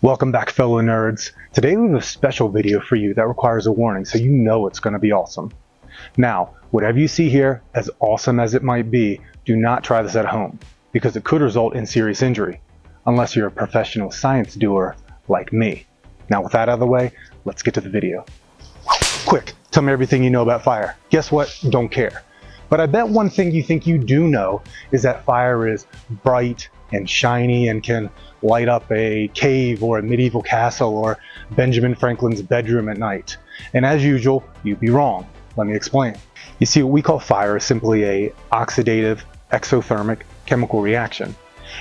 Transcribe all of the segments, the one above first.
Welcome back, fellow nerds. Today we have a special video for you that requires a warning, so you know it's going to be awesome. Now, whatever you see here, as awesome as it might be, do not try this at home, because it could result in serious injury, unless you're a professional science doer like me. Now with that out of the way, let's get to the video. Quick, tell me everything you know about fire. Guess what? Don't care. But I bet one thing you think you do know is that fire is bright and shiny and can light up a cave or a medieval castle or Benjamin Franklin's bedroom at night. And as usual, you'd be wrong. Let me explain. You see, what we call fire is simply a oxidative exothermic chemical reaction.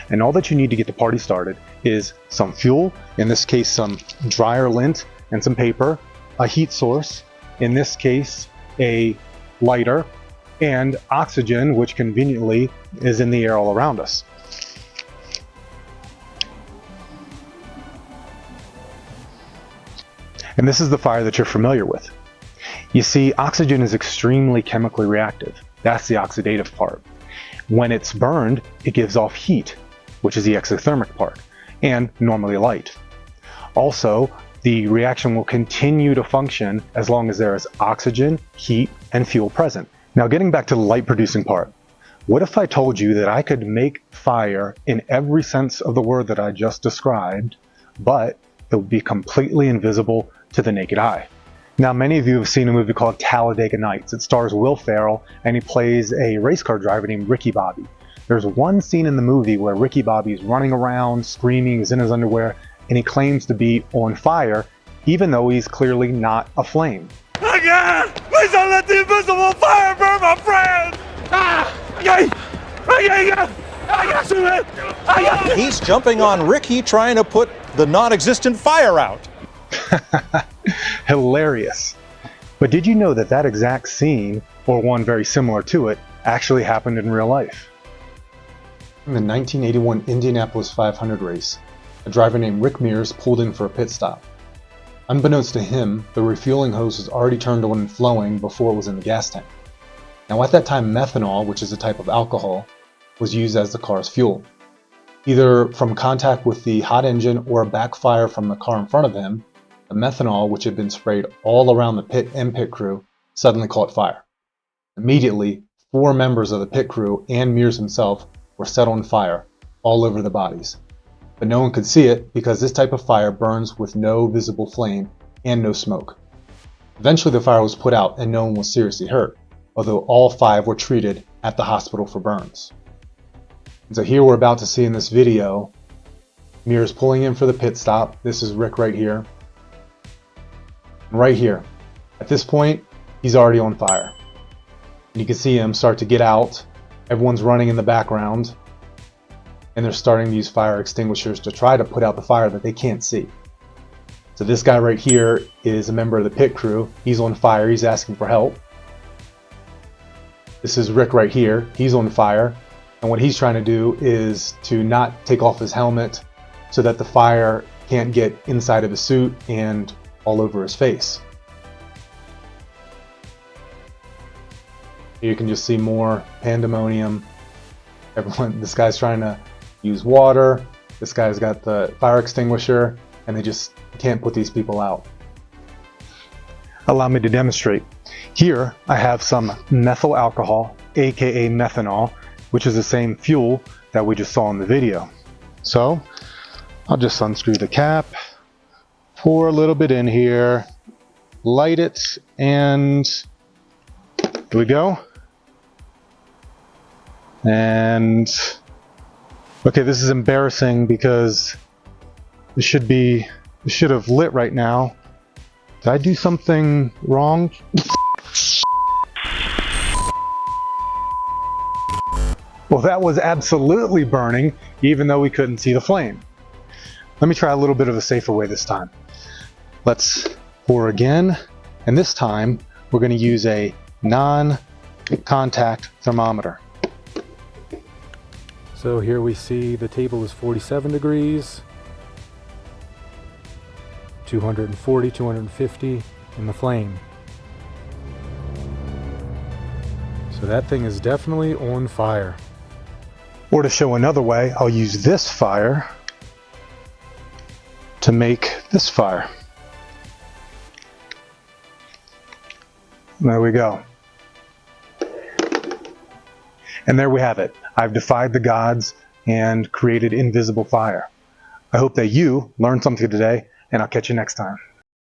And all that you need to get the party started is some fuel, in this case some dryer lint and some paper, a heat source, in this case a lighter, and oxygen, which conveniently is in the air all around us. And this is the fire that you're familiar with. You see, oxygen is extremely chemically reactive. That's the oxidative part. When it's burned, it gives off heat, which is the exothermic part, and normally light. Also, the reaction will continue to function as long as there is oxygen, heat, and fuel present. Now, getting back to the light producing part, what if I told you that I could make fire in every sense of the word that I just described, but it would be completely invisible to the naked eye? Now, many of you have seen a movie called Talladega Nights. It stars Will Ferrell, and he plays a race car driver named Ricky Bobby. There's one scene in the movie where Ricky Bobby is running around, screaming, he's in his underwear, and he claims to be on fire, even though he's clearly not aflame. Again! Please don't let the invisible fire burn my friend! He's jumping on Ricky, trying to put the non-existent fire out. Hilarious. But did you know that that exact scene, or one very similar to it, actually happened in real life? In the 1981 Indianapolis 500 race, a driver named Rick Mears pulled in for a pit stop. Unbeknownst to him, the refueling hose was already turned on and flowing before it was in the gas tank. Now at that time, methanol, which is a type of alcohol, was used as the car's fuel. Either from contact with the hot engine or a backfire from the car in front of him, the methanol, which had been sprayed all around the pit and pit crew, suddenly caught fire. Immediately, 4 members of the pit crew and Mears himself were set on fire all over the bodies. But no one could see it because this type of fire burns with no visible flame and no smoke. Eventually the fire was put out and no one was seriously hurt, although all 5 were treated at the hospital for burns. And so here we're about to see in this video, Mears pulling in for the pit stop. This is Rick right here. And right here, at this point, he's already on fire. And you can see him start to get out. Everyone's running in the background. And they're starting to use fire extinguishers to try to put out the fire that they can't see. So this guy right here is a member of the pit crew. He's on fire, he's asking for help. This is Rick right here, he's on fire. And what he's trying to do is to not take off his helmet so that the fire can't get inside of his suit and all over his face. Here you can just see more pandemonium. This guy's trying to use water, this guy's got the fire extinguisher, and they just can't put these people out. Allow me to demonstrate. Here I have some methyl alcohol, aka methanol, which is the same fuel that we just saw in the video. So I'll just unscrew the cap, pour a little bit in here, light it, and here we go. And okay, this is embarrassing because it should have lit right now. Did I do something wrong? Well, that was absolutely burning, even though we couldn't see the flame. Let me try a little bit of a safer way this time. Let's pour again, and this time we're going to use a non-contact thermometer. So here we see the table is 47 degrees, 240, 250 in the flame. So that thing is definitely on fire. Or to show another way, I'll use this fire to make this fire. There we go. And there we have it. I've defied the gods and created invisible fire. I hope that you learned something today, and I'll catch you next time.